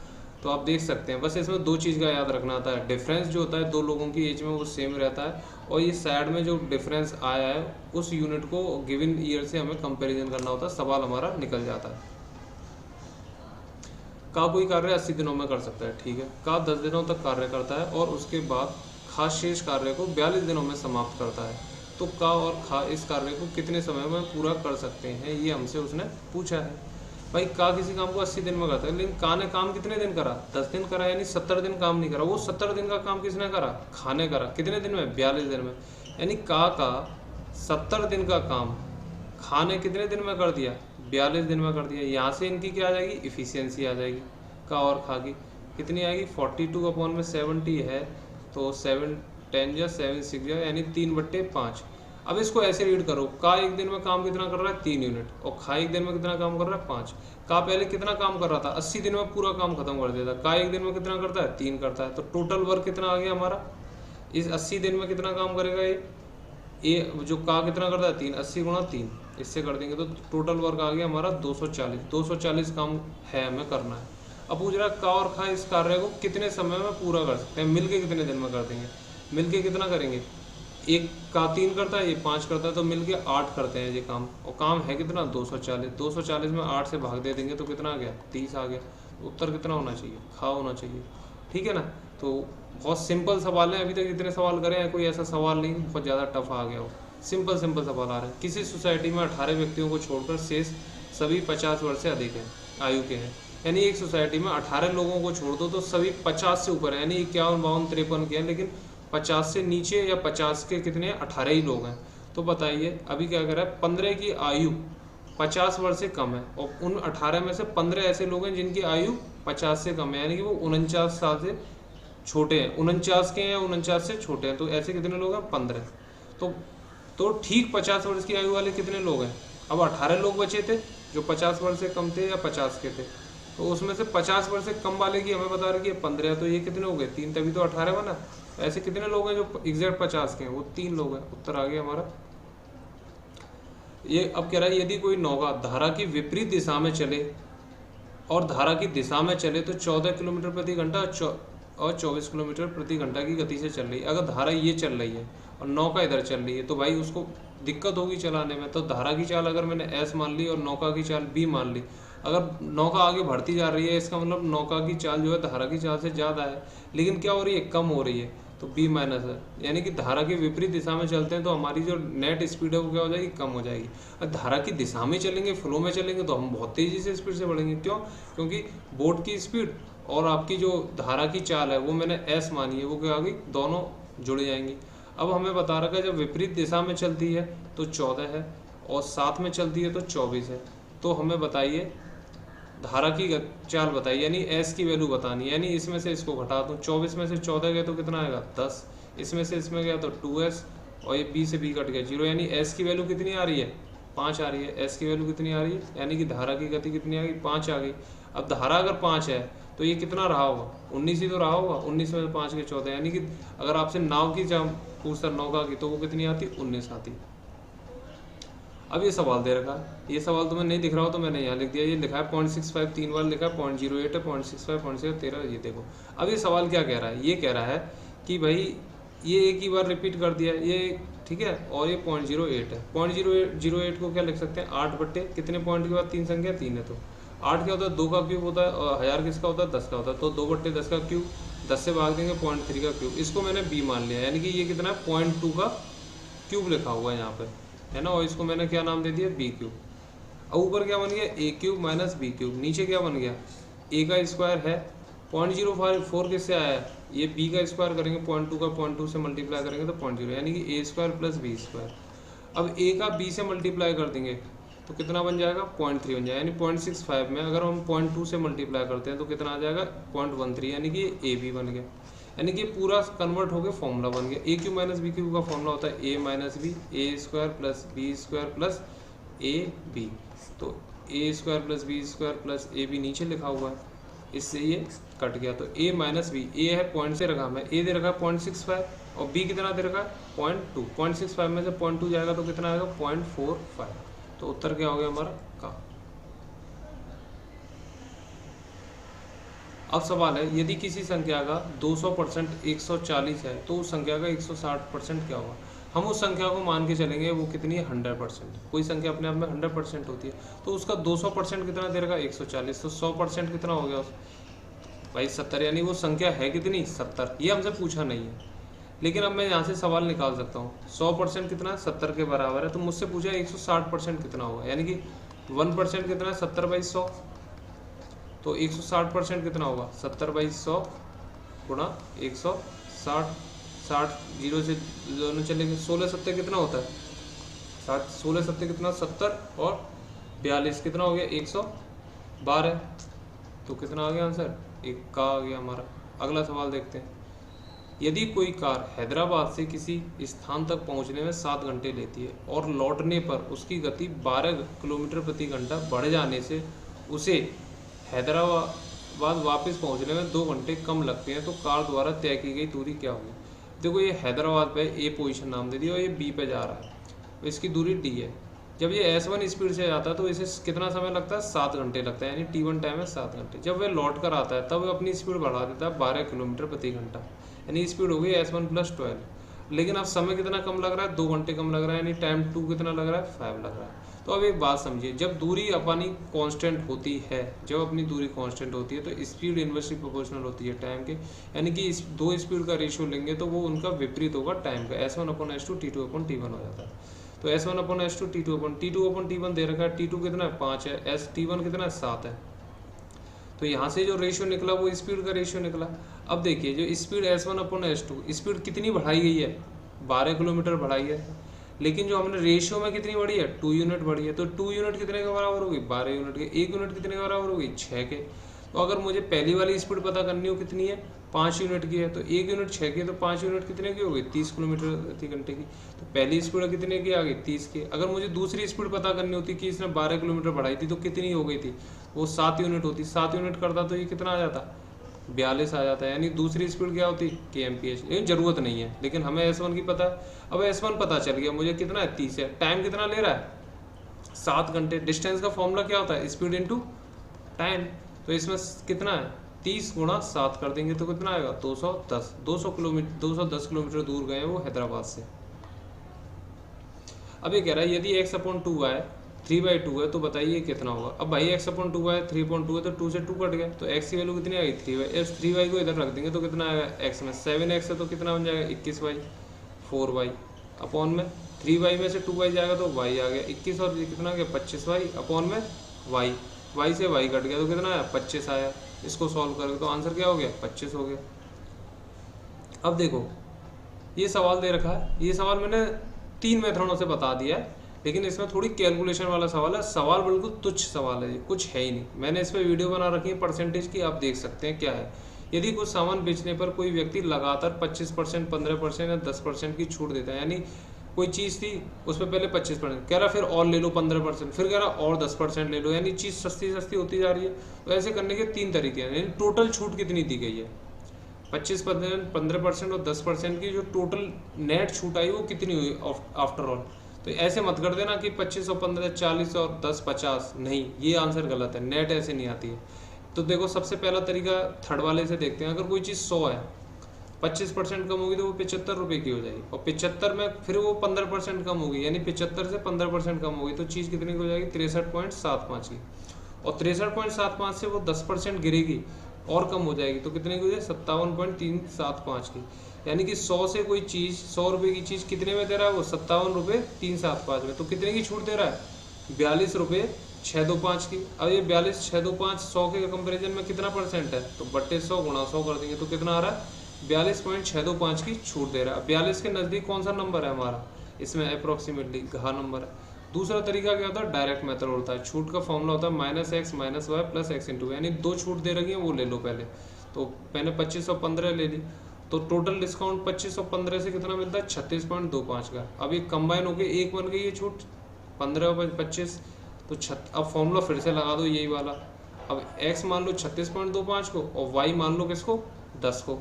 Speaker 1: तो आप देख सकते हैं। बस इसमें दो चीज़ का याद रखना आता है, डिफरेंस जो होता है दो लोगों की एज में वो सेम रहता है, और ये साइड में जो डिफरेंस आया है उस यूनिट को गिवन ईयर से हमें कंपैरिजन करना होता है, सवाल हमारा निकल जाता है। का कोई कार्य 80 दिनों में कर सकता है, ठीक है। का 10 दिनों तक कार्य करता है और उसके बाद खा शेष कार्य को 42 दिनों में समाप्त करता है। तो का और खा इस कार्य को कितने समय में पूरा कर सकते हैं, ये हमसे उसने पूछा है। भाई का किसी काम को 80 दिन में करता है, लेकिन का ने काम कितने दिन करा, 10 दिन करा, यानी 70 दिन काम नहीं करा। वो 70 दिन का काम किसने करा, खा ने करा। कितने दिन में, 42 दिन में। यानी का 70 दिन का काम खा ने कितने दिन में कर दिया, 42 दिन में कर दिया। यहाँ से इनकी क्या आ जाएगी, इफिशियंसी आ जाएगी का और खा की। कितनी आएगी, 42/70 है, तो 7 10 या 7 6 यानी 3/5। अब इसको ऐसे रीड करो, का एक दिन में काम कितना कर रहा है, 3 यूनिट, और खा एक दिन में कितना काम कर रहा है, 5। का पहले कितना काम कर रहा था, 80 दिन में पूरा काम खत्म कर देता। का एक दिन में कितना करता है, 3 करता है। तो टोटल वर्क कितना आ गया हमारा, इस 80 दिन में कितना काम करेगा ये जो का कितना करता है, 3, 80 × 3 इससे कर देंगे तो टोटल वर्क आ गया हमारा 240 काम है हमें करना है। अब पूछ रहा है का और खा इस कार्य को कितने समय में पूरा कर सकते हैं, मिलके कितने दिन में कर देंगे। मिलके कितना करेंगे, एक का 3 करता है, ये 5 करता है, तो मिलके 8 करते हैं ये काम। और काम है कितना, 240 में 8 से भाग दे देंगे तो कितना आ गया, 30 आ गया। उत्तर कितना होना चाहिए, खा होना चाहिए, ठीक है ना। तो बहुत सिंपल सवाल है, अभी तक इतने सवाल करे हैं, कोई ऐसा सवाल नहीं बहुत ज़्यादा टफ आ गया हो। सिंपल सवाल आ रहे हैं। किसी सोसाइटी में 18 व्यक्तियों को छोड़कर शेष सभी 50 वर्ष से अधिक हैं, आयु के हैं। यानी एक सोसाइटी में 18 लोगों को छोड़ दो तो सभी 50 से ऊपर है, यानी 51 52 53 के हैं, लेकिन 50 से नीचे या 50 के कितने, 18 ही लोग हैं। तो बताइए अभी क्या कर रहा है, 15 की आयु 50 वर्ष से कम है, और उन 18 में से 15 ऐसे लोग हैं जिनकी आयु 50 से कम है, यानी कि वो 49 साल से छोटे हैं, 49 के हैं या 49 से छोटे हैं। तो ऐसे कितने लोग हैं, 15। तो ठीक 50 वर्ष की आयु वाले कितने लोग हैं। अब 18 लोग बचे थे जो 50 वर्ष से कम थे या 50 के थे, तो उसमें से 50 वर्ष से कम वाले की हमें बता रहे कि 15 है, तो ये कितने हो गए, 3, तभी तो 18 बना। ऐसे कितने लोग हैं जो एग्जैक्ट 50 के हैं, वो 3 लोग हैं। उत्तर आ गया हमारा ये। अब कह रहा है यदि कोई नौका धारा की विपरीत दिशा में चले और धारा की दिशा में चले तो 14 किलोमीटर प्रति घंटा और 24 किलोमीटर प्रति घंटा की गति से चल रही है। अगर धारा ये चल रही है और नौका इधर चल रही है तो भाई उसको दिक्कत होगी चलाने में। तो धारा की चाल अगर मैंने S मान ली और नौका की चाल B मान ली, अगर नौका आगे बढ़ती जा रही है इसका मतलब नौका की चाल जो है धारा की चाल से ज़्यादा है, लेकिन क्या हो रही है, कम हो रही है, तो B- है। यानी कि धारा की विपरीत दिशा में चलते हैं तो हमारी जो नेट स्पीड है वो क्या हो जाएगी, कम हो जाएगी। और धारा की दिशा में चलेंगे, फ्लो में चलेंगे तो हम बहुत तेज़ी से स्पीड से बढ़ेंगे। क्यों, क्योंकि बोट की स्पीड और आपकी जो धारा की चाल है वो मैंने S मानी है, वो क्या होगी, दोनों जुड़ जाएंगी। अब हमें बता रखा है जब विपरीत दिशा में चलती है तो 14 है और साथ में चलती है तो 24 है। तो हमें बताइए धारा की चाल बताइए, यानी S की वैल्यू बतानी है। यानी इसमें से इसको घटा दूँ, 24 में से 14 गया तो कितना आएगा, 10। इसमें से इसमें गया तो 2S, और ये B से B कट गया 0, यानी S की वैल्यू कितनी आ रही है, 5 आ रही है। S की वैल्यू कितनी आ रही है, यानी कि धारा की गति कितनी आ गई, 5 आ गई। अब धारा अगर 5 है तो ये कितना रहा होगा, 19 ही तो रहा होगा। 19 में से 5 के 14, यानी कि अगर आपसे नाव की पूछता नौका की तो वो कितनी आती, 19 आती। अब ये सवाल दे रखा है, ये सवाल तुम्हें नहीं दिख रहा हो तो मैंने यहाँ लिख दिया, ये लिखा है 0.65, 3 बार लिखा है, 0.08 है, 0.65, 0.6, 13। ये देखो अब ये सवाल क्या कह रहा है, ये कह रहा है कि भाई ये एक ही बार रिपीट कर दिया ये, ठीक है, और ये 0.08 है। 0.08 को क्या लिख सकते हैं, 8 बट्टे कितने पॉइंट के बाद 3 संख्या 3 है, तो 8 क्या होता है, 2 का क्यूब होता है, और 1000 किसका होता है, 10 का होता है, तो 2/10 का क्यूब, 10 से भाग देंगे 0.3 का क्यूब। इसको मैंने B मान लिया, यानी कि ये कितना है, 0.2 का क्यूब लिखा हुआ है यहाँ पे, है ना, और इसको मैंने क्या नाम दे दिया, B क्यूब। अब ऊपर क्या बन गया, A cube minus B cube, नीचे क्या बन गया, A का स्क्वायर है, 0.054 किससे आया है, ये B का स्क्वायर करेंगे, 0.2 का 0.2 से मल्टीप्लाई करेंगे तो 0.0, यानी कि A square plus B square. अब A का B से मल्टीप्लाई कर देंगे तो कितना बन जाएगा, 0.3 बन जाएगा, यानी 0.65 में अगर हम 0.2 से मल्टीप्लाई करते हैं तो कितना आ जाएगा, 0.13, यानी कि A B बन गया। यानी कि पूरा कन्वर्ट हो गया, फॉर्मूला बन गया। A cube minus B cube का फॉर्मूला होता है A minus B, A square plus B square plus AB। तो A square plus B square plus AB नीचे लिखा हुआ है, इससे ये कट गया। तो A माइनस B, A है पॉइंट से रखा, मैं A दे रखा है 0.65 और B कितना दे रखा है, 0.2। 0.65 में से 0.2 जाएगा तो कितना आएगा, 0.45। तो उत्तर क्या हो गया हमारा, का। अब सवाल है, यदि किसी संख्या का 200% 140 है तो उस संख्या का 160% क्या होगा। हम उस संख्या को मान के चलेंगे वो कितनी है 100%। कोई संख्या अपने आप में 100% होती है तो उसका 200% कितना दे रखा 140, तो 100% कितना हो गया भाई 70, यानी वो संख्या है कितनी 70। ये हमसे पूछा नहीं है, लेकिन अब मैं यहाँ से सवाल निकाल सकता हूँ। 100% कितना 70 के बराबर है, तो मुझसे पूछा 160% कितना होगा, यानी कि 1% कितना है 70/100, तो 160% कितना होगा 70/100 गुणा 160, 60 जीरो से दोनों चलेंगे, 16 सत्ते कितना होता है 60, 16 सत्ते कितना 70 और 42 कितना हो गया 112, तो कितना आ गया आंसर 1 का आ गया हमारा। अगला सवाल देखते हैं, यदि कोई कार हैदराबाद से किसी स्थान तक पहुंचने में 7 घंटे लेती है और लौटने पर उसकी गति 12 किलोमीटर प्रति घंटा बढ़ जाने से उसे हैदराबाद वापस पहुंचने में 2 घंटे कम लगते हैं, तो कार द्वारा तय की गई दूरी क्या होगी। देखो ये हैदराबाद पे ए पोजीशन नाम दे दिया और ये बी पे जा रहा है, तो इसकी दूरी डी है। जब ये S1 स्पीड से जाता है तो इसे कितना समय लगता है 7 घंटे लगता है, यानी T1 टाइम है 7 घंटे। जब वह लौट कर आता है तब वह अपनी स्पीड बढ़ा देता है 12 किलोमीटर प्रति घंटा, यानी स्पीड हो गई S1 + 12। लेकिन अब समय कितना कम लग रहा है 2 घंटे कम लग रहा है, यानी टाइम 2 कितना लग रहा है 5 लग रहा है। तो अब एक बात समझिए, जब दूरी अपनी कांस्टेंट होती है, जब अपनी दूरी कांस्टेंट होती है तो स्पीड इन्वर्सली प्रोपोर्शनल होती है टाइम के, यानी कि इस 2 स्पीड का रेशियो लेंगे तो वो उनका विपरीत होगा टाइम का, S1/S2 T2/T1 हो जाता है। तो S1/S2 T2/T1 दे रखा है, T2 कितना है 5 है, T1 कितना है 7 है, तो यहाँ से जो रेशियो निकला वो स्पीड का रेशियो निकला। अब देखिए जो स्पीड S1/S2 स्पीड कितनी बढ़ाई गई है 12 किलोमीटर बढ़ाई है, लेकिन जो हमने रेशियो में कितनी बढ़ी है 2 यूनिट बढ़ी है, तो 2 यूनिट कितने के बराबर होगी 12 यूनिट के, 1 यूनिट कितने के बराबर होगी 6 के। तो अगर मुझे पहली वाली स्पीड पता करनी हो कितनी है 5 यूनिट की है, तो 1 यूनिट 6 की, तो 5 यूनिट कितने की होगी 30 किलोमीटर प्रति घंटे की, तो पहली स्पीड कितने की आ गई 30 की। अगर मुझे दूसरी स्पीड पता करनी होती कि इसने 12 किलोमीटर बढ़ाई थी तो कितनी हो गई थी, वो 7 यूनिट होती, 7 यूनिट करता तो ये कितना आ जाता 42 आ जाता है, यानी दूसरी स्पीड क्या होती kmph। ये जरूरत नहीं है, लेकिन हमें S1 की पता है। अब S1 पता चल गया मुझे कितना है 30 है, टाइम कितना ले रहा है 7 घंटे। डिस्टेंस का फॉर्मूला क्या होता है स्पीड इनटू टाइम, तो इसमें कितना है 30 × 7 कर देंगे तो कितना आएगा 210, 210 किलोमीटर दूर गए वो हैदराबाद से। अब ये कह रहा है यदि x/2y 3/2 है तो बताइए कितना होगा। अब भाई x/2y 3/2 है तो 2 से 2 कट गया, तो x की वैल्यू कितनी आएगी 3y। इस 3y को इधर रख देंगे तो कितना आएगा x में 7x है तो कितना बन जाएगा 21y, 4y अपॉन में 3y में से 2y जाएगा तो y आ गया 21 और ये कितना आ गया 25y अपॉन में y से y कट गया तो कितना आया 25 आया। इसको सॉल्व करोगे तो आंसर क्या हो गया 25 हो गया। अब देखो ये सवाल दे रखा है, ये सवाल मैंने 3 मेथडों से बता दिया है, लेकिन इसमें थोड़ी कैलकुलेशन वाला सवाल है। सवाल बिल्कुल तुच्छ सवाल है, कुछ है ही नहीं। मैंने इस पर वीडियो बना रखी है परसेंटेज की, आप देख सकते हैं क्या है। यदि कुछ सामान बेचने पर कोई व्यक्ति लगातार 25%, 15% या 10% की छूट देता है, यानी कोई चीज़ थी उस पर पहले 25% कह रहा, फिर और ले लो 15%, फिर कह रहा और 10% ले लो, यानी चीज़ सस्ती सस्ती होती जा रही है। तो ऐसे करने के 3 तरीके हैं, यानी टोटल छूट कितनी दी गई है 25%, 15% और 10% की जो टोटल नेट छूट आई वो कितनी हुई आफ्टर ऑल। तो ऐसे मत कर देना कि 25 और 15 40 और 10 50, नहीं, ये आंसर गलत है, नेट ऐसे नहीं आती है। तो देखो सबसे पहला तरीका थर्ड वाले से देखते हैं। अगर कोई चीज़ 100 है, 25% कम होगी तो वो 75 रुपये की हो जाएगी, और 75 में फिर वो 15% कम होगी, यानी 75 से 15% कम होगी तो चीज़ कितनी की हो जाएगी 63.75 की, और 63.75 से वो 10% गिरेगी और कम हो जाएगी तो कितने की हो जाएगी 57.375 की। यानी कि 100 से कोई चीज़ 100 रुपये की चीज़ कितने में दे रहा है वो 57.375 में, तो कितने की छूट दे रहा है 42.625 की। अब ये 42.625 100 के कंपेरिजन में कितना परसेंट है, तो बट्टे 100 × 100 कर देंगे तो कितना आ रहा है 42.625 की छूट दे रहा है। 42 के नज़दीक कौन सा नंबर है हमारा, इसमें अप्रोक्सीमेटली घा नंबर है। दूसरा तरीका क्या होता है डायरेक्ट मेथड होता है, छूट का फॉर्मूला होता है -x - y + x × यानी 2 छूट दे रखी है वो ले लो पहले, तो मैंने 25 और 15 ले ली, तो टोटल डिस्काउंट 25 और 15 से कितना मिलता है 36.25 का। अब ये कंबाइन होके एक बन गई है छूट 15 और 25, तो अब फॉर्मूला फिर से लगा दो यही वाला। अब x मान लो 36.25 को और y मान लो किसको 10 को।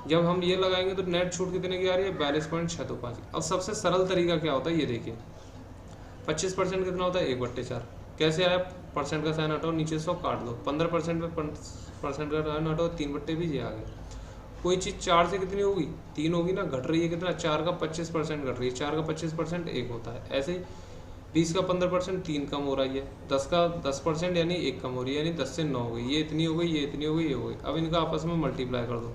Speaker 1: जब हम ये लगाएंगे तो नेट छूट कितने की आ रही है 42.625। अब सबसे सरल तरीका क्या होता है ये देखिए, 25% कितना होता है 1/4, कैसे आया, परसेंट का साइन हटाओ, नीचे 100 काट दो, 15% में परसेंट का साइन हटाओ, 3/20 आ गया। कोई चीज़ 4 से कितनी होगी, 3 होगी ना, घट रही है कितना, 4 का 25% घट रही है, 4 का 25% 1 होता है। ऐसे ही 20 का 15% 3 कम हो रही है, 10 का 10% यानी 1 कम हो रही है, यानी 10 से 9 हो गई, ये इतनी हो गई, ये इतनी हो गई, ये हो गई। अब इनका आपस में मल्टीप्लाई कर दो,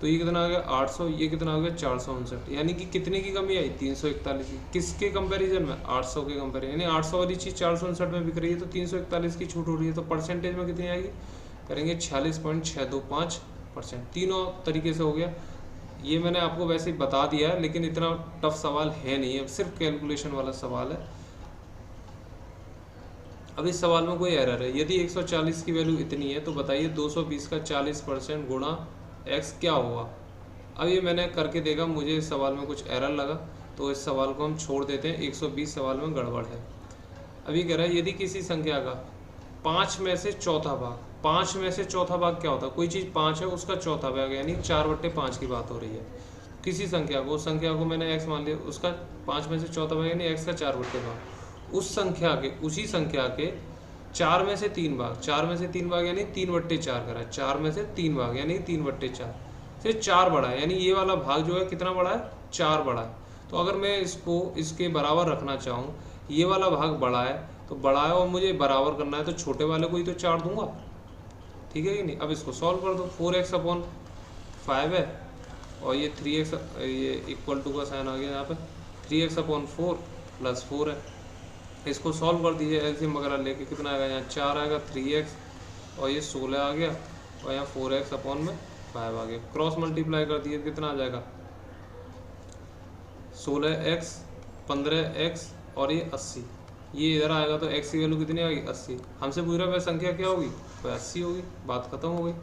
Speaker 1: तो ये कितना आ गया 800, ये कितना आ गया 459, यानी कि कितने की कमी आई, 341 की। किसके कंपैरिजन में, 800 के कंपैरिजन, यानी 800 वाली चीज़ 459 में बिक रही है तो 341 की छूट हो रही है, तो परसेंटेज में कितनी आएगी, करेंगे 46.625%। तीनों तरीके से हो गया। ये मैंने आपको वैसे ही बता दिया है, लेकिन इतना टफ सवाल है नहीं है, सिर्फ कैलकुलेशन वाला सवाल है। अब इस सवाल में कोई एरर है, यदि 140 की वैल्यू इतनी है तो बताइए 220 का 40% गुणा x क्या हुआ। अब ये मैंने करके देखा, मुझे इस सवाल में कुछ एरर लगा, तो इस सवाल को हम छोड़ देते हैं, 120 सवाल में गड़बड़ है। अभी कह रहा है यदि किसी संख्या का 5 में से चौथा भाग, 5 में से चौथा भाग क्या होता है, कोई चीज़ 5 है उसका चौथा भाग, यानी 4/5 की बात हो रही है। किसी संख्या को, उस संख्या को मैंने x मान लिया, उसका 5 में से चौथा भाग यानी x का 4/5, उस संख्या के, उसी संख्या के 4 में से 3 भाग, 4 में से 3 भाग यानी 3/4 करा, 4 में से 3 भाग यानी 3/4 से 4 बड़ा है, यानी ये वाला भाग जो है कितना बड़ा है, 4 बड़ा है। तो अगर मैं इसको इसके बराबर रखना चाहूँ, ये वाला भाग बड़ा है तो बड़ा है और मुझे बराबर करना है, तो छोटे वाले को ही तो 4 दूंगा, ठीक है कि नहीं। अब इसको सॉल्व कर दो, 4x/5 है और ये 3x, ये इक्वल टू का साइन आ गया यहाँ पे, 3x/4 + 4 है। इसको सॉल्व कर दीजिए एलसीएम वगैरह लेके, कितना आएगा, यहाँ 4 आएगा, 3x और ये 16 आ गया और यहाँ 4x/5 आ गया। क्रॉस मल्टीप्लाई कर दिए, कितना आ जाएगा, 16x, 15x और ये 80, ये इधर आएगा तो x की वैल्यू कितनी आएगी, 80। हमसे पूछ रहा है संख्या क्या होगी, तो 80 होगी, बात खत्म हो गई।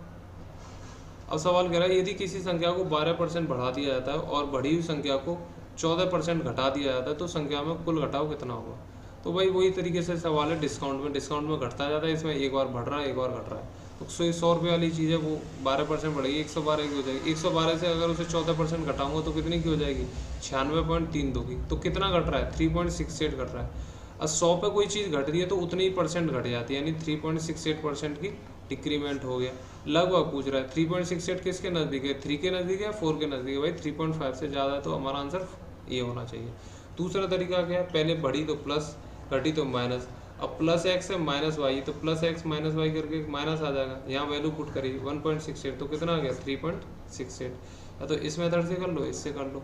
Speaker 1: अब सवाल कह रहा है यदि किसी संख्या को 12% बढ़ा दिया जाता है और बढ़ी हुई संख्या को 14% घटा दिया जाता है तो संख्या में कुल घटाव कितना होगा। तो भाई वही तरीके से सवाल है, डिस्काउंट में घटता जाता है, इसमें एक बार बढ़ रहा है, एक बार घट रहा है। तो 100 रुपये वाली चीज़ है वो 12% बढ़ेगी, 112 की हो जाएगी। 112 से अगर उसे 14% घटाऊंगा तो कितनी की हो जाएगी, 96.32 की। तो कितना घट रहा है, 3.68 घट रहा है। अब 100 पे कोई चीज़ घट रही है तो उतनी ही परसेंट घट जाती है, यानी 3.68% की डिक्रीमेंट हो गया। लगभग पूछ रहा है 3.68 किसके नज़दीक है, 3 के नज़दीक है, 4 के नज़दीक है। भाई 3.5 से ज़्यादा है तो हमारा आंसर ये होना चाहिए। दूसरा तरीका क्या है, पहले बढ़ी तो प्लस, घटी तो माइनस। अब +x है -y, तो +x -y करके माइनस आ जाएगा, यहाँ वैल्यू पुट करिए 1.68, तो कितना आ गया 3.68। या तो इस मेथड से कर लो, इससे कर लो।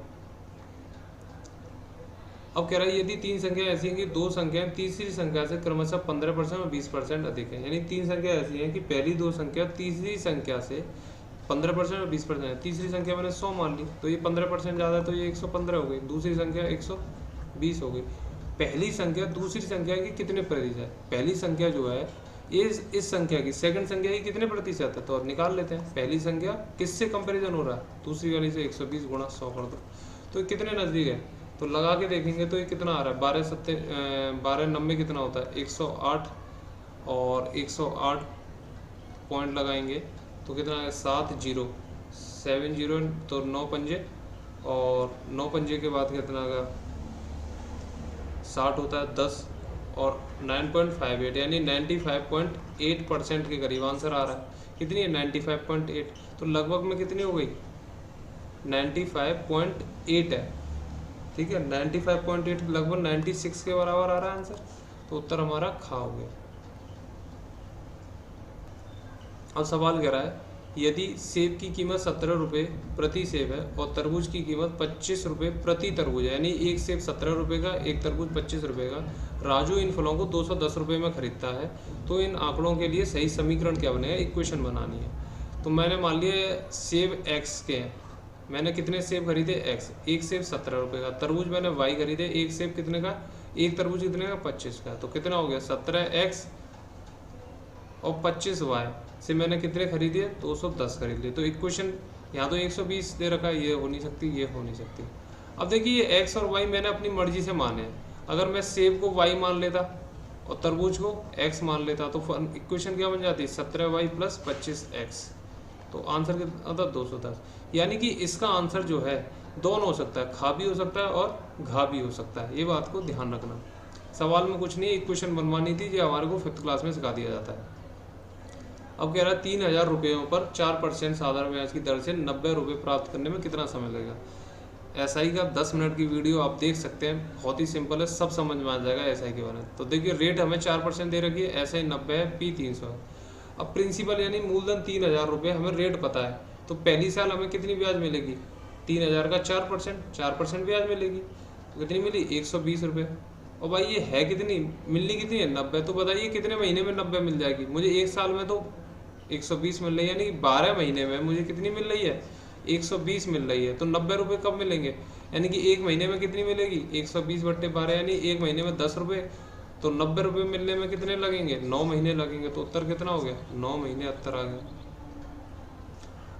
Speaker 1: अब कह रहा है यदि 3 संख्या ऐसी हैं कि 2 संख्याएं तीसरी संख्या से क्रमशः 15% और 20% अधिक है, यानी 3 संख्या ऐसी हैं कि पहली 2 संख्या तीसरी संख्या से 15% और 20% है। तीसरी संख्या मैंने 100 मान ली तो ये 15% ज़्यादा है तो ये 115 हो गई, दूसरी संख्या 120 हो गई। पहली संख्या दूसरी संख्या की कितने प्रतिशत है, पहली संख्या जो है इस संख्या की सेकंड संख्या की कितने प्रतिशत है, तो निकाल लेते हैं। पहली संख्या किससे कंपैरिजन हो रहा है, दूसरी वाली से, 120 गुणा 100 कर दो, तो कितने नज़दीक है, तो लगा के देखेंगे तो ये कितना आ रहा है, 12×90 कितना होता है, 108 और 108 पॉइंट लगाएंगे तो कितना है 70 तो 9 पंजे और 9 पंजे के बाद कितना आएगा 60 होता है 10 और 9.58 यानी 95.8% के करीब आंसर आ रहा है। कितनी है 95.8, तो लगभग में कितनी हो गई 95.8 है, ठीक है। 95.8 लगभग 96 के बराबर आ रहा है आंसर, तो उत्तर हमारा खा हो गया। अब सवाल कह रहा है यदि सेब की कीमत 17 रुपये प्रति सेब है और तरबूज की कीमत 25 रुपये प्रति तरबूज है, यानी एक सेब 17 रुपये का, एक तरबूज 25 रुपये का, राजू इन फलों को 210 रुपये में खरीदता है, तो इन आंकड़ों के लिए सही समीकरण क्या बनेगा, इक्वेशन बनानी है। तो मैंने मान लिया सेब x के हैं, मैंने कितने सेब खरीदे x, एक सेब 17 रुपये का, तरबूज मैंने y खरीदे, एक सेब कितने का, एक तरबूज कितने का 25 का, तो कितना हो गया 17x और 25y से मैंने कितने खरीदे 210 खरीद लिए। तो इक्वेशन यहाँ तो 120 दे रखा है, ये हो नहीं सकती, ये हो नहीं सकती। अब देखिए ये x और y मैंने अपनी मर्जी से माने हैं, अगर मैं सेब को y मान लेता और तरबूज को x मान लेता तो इक्वेशन क्या बन जाती 17y + 25x, तो आंसर कितना था 210। यानी कि इसका आंसर जो है दोनों हो सकता है, खा भी हो सकता है और घा भी हो सकता है, ये बात को ध्यान रखना। सवाल में कुछ नहीं, इक्वेशन बनवानी थी जो हमारे को 5th क्लास में सिखा दिया जाता है। अब कह रहा है 3000 रुपयों पर 4% साधारण ब्याज की दर से 90 रुपये प्राप्त करने में कितना समय लगेगा। एसआई का 10 मिनट की वीडियो आप देख सकते हैं, बहुत ही सिंपल है, सब समझ में आ जाएगा एसआई के बारे में। तो देखिए रेट हमें 4% दे रखी है, एसआई 90 है, पी 300 है। अब प्रिंसिपल यानी मूलधन 3000 रुपये, हमें रेट पता है, तो पहली साल हमें कितनी ब्याज मिलेगी, 3000 का 4% ब्याज मिलेगी। तो कितनी मिली, 120 रुपये। और भाई ये है कितनी, मिलनी कितनी है, 90। तो बताइए कितने महीने में 90 मिल जाएगी मुझे, एक साल में तो 120 मिल रही है, यानी 12 महीने में मुझे कितनी मिल रही है, 120 मिल रही है। तो 90 रुपये कब मिलेंगे, यानी कि एक महीने में कितनी मिलेगी, 120/12, यानी एक महीने में 10 रुपये। तो 90 रुपये मिलने में कितने लगेंगे, 9 महीने लगेंगे। तो उत्तर कितना हो गया, 9 महीने उत्तर आ गया।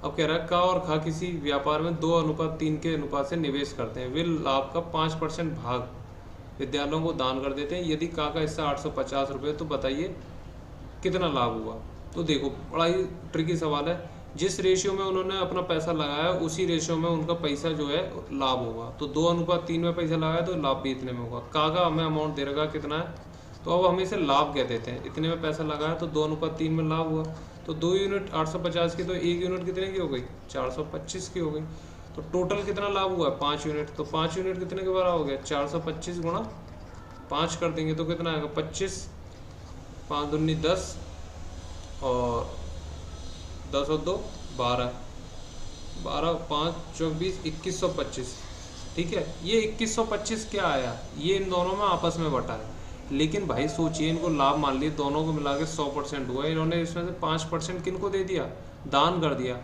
Speaker 1: अब कह रहा है का और खा किसी व्यापार में 2:3 के अनुपात से निवेश करते हैं, वे लाभ का 5% भाग विद्यालयों को दान कर देते हैं। यदि का हिस्सा 850 रुपये, तो बताइए कितना लाभ हुआ। तो देखो बड़ा ही ट्रिकी सवाल है, जिस रेशियो में उन्होंने अपना पैसा लगाया उसी रेशियो में उनका पैसा जो है लाभ होगा। तो 2:3 में पैसा लगाया तो लाभ भी इतने में होगा। का हमें अमाउंट दे रखा कितना है, तो अब हम इसे लाभ कह देते हैं। इतने में पैसा लगाया तो 2:3 में लाभ हुआ। तो 2 यूनिट 850 की, तो 1 यूनिट कितने की हो गई, 425 की हो गई। तो टोटल कितना लाभ हुआ है, 5 यूनिट। तो 5 यूनिट कितने के बराबर हो गया, 425 गुणा 5 कर देंगे तो कितना आएगा, 25, 5 दूनी 10 और 10 और 2 12, 12 5 24 2125। ठीक है, ये 2125 क्या आया, ये इन दोनों में आपस में बटा है। लेकिन भाई सोचिए, इनको लाभ मान लिए, दोनों को मिला के 100% हुआ, इन्होंने इसमें से 5% किनको दे दिया, दान कर दिया।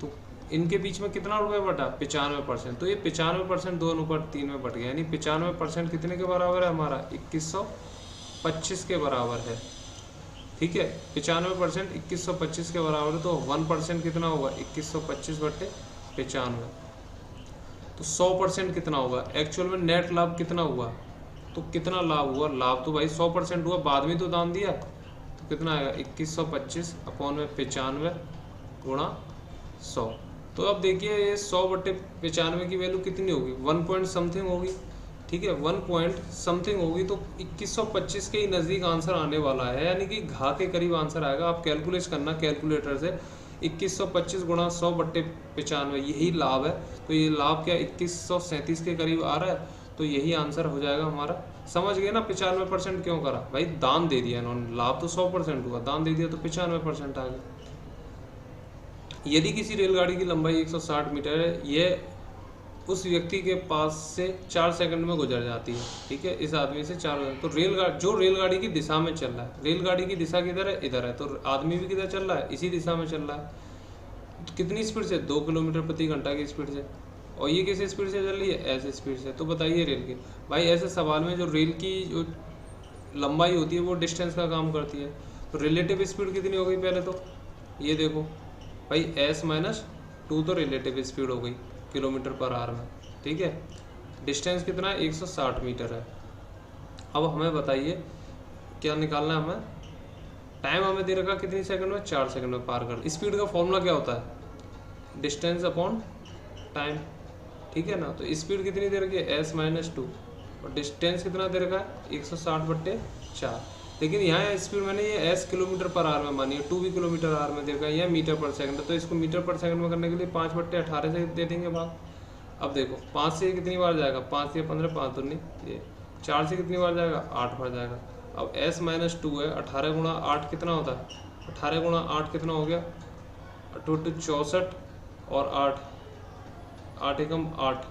Speaker 1: तो इनके बीच में कितना रुपये बटा, 95%। तो ये 95% 2:3 में बट गया, यानी 95% कितने के बराबर है हमारा, 2125 के बराबर है। ठीक है, 95% 2125 के बराबर है। तो 1% कितना होगा, 2125/95। तो 100% कितना होगा, एक्चुअल में नेट लाभ कितना हुआ, तो कितना लाभ हुआ, लाभ तो भाई 100% हुआ, बाद में तो दान दिया। तो कितना आएगा, 2125/95 गुणा 100। तो अब देखिए ये 100/95 की वैल्यू कितनी होगी, 1 पॉइंट समथिंग होगी। ठीक है, 1 पॉइंट समथिंग होगी। तो 2125 के ही नज़दीक आंसर आने वाला है, यानी कि घा के करीब आंसर आएगा। आप कैलकुलेट करना कैलकुलेटर से, 2125 गुणा 100/95 यही लाभ है। तो ये लाभ क्या 2137 के करीब आ रहा है। तो यही आंसर हो जाएगा हमारा। समझ गए ना 95% क्यों करा, भाई दान दे दिया इन्होंने, लाभ तो 100% हुआ, दान दे दिया तो 95% आ गया। यदि किसी रेलगाड़ी की लंबाई 160 मीटर है, यह उस व्यक्ति के पास से 4 सेकंड में गुजर जाती है। ठीक है, इस आदमी से 4, तो रेलगाड़ी की दिशा में चल रहा है, रेलगाड़ी की दिशा किधर है, इधर है। तो आदमी भी किधर चल रहा है, इसी दिशा में चल रहा है। तो कितनी स्पीड से, 2 किलोमीटर प्रति घंटा की स्पीड से। और ये किस स्पीड से चल रही है, ऐसे स्पीड से। तो बताइए रेल की, भाई ऐसे सवाल में जो रेल की जो लंबाई होती है वो डिस्टेंस का काम करती है। तो रिलेटिव स्पीड कितनी हो गई, पहले तो ये देखो भाई, S-2 तो रिलेटिव स्पीड हो गई km/h में। ठीक है, डिस्टेंस कितना है, 160 मीटर है। अब हमें बताइए क्या निकालना है, हमें टाइम हमें दे रखा कितनी सेकंड में, 4 सेकंड में पार कर। स्पीड का फॉर्मूला क्या होता है, डिस्टेंस अपॉन टाइम। ठीक है ना, तो स्पीड कितनी दे रखी है, S-2 और डिस्टेंस कितना दे रखा है, 160/4। लेकिन यहाँ स्पीड मैंने ये S km/h में मानी है, 2 भी km/h में दे रखा है, यह मीटर पर सेकंड है। तो इसको मीटर पर सेकंड में करने के लिए 5/18 से दे देंगे भाग। अब देखो 5 से कितनी बार जाएगा, 5 से 15, 5 दूनी ये, 4 से कितनी बार जाएगा, 8 बार जाएगा। अब S-2 है, 18 गुणा 8 कितना होता है, 18 गुणा 8 कितना हो गया, 2 64 और 8 एकम 8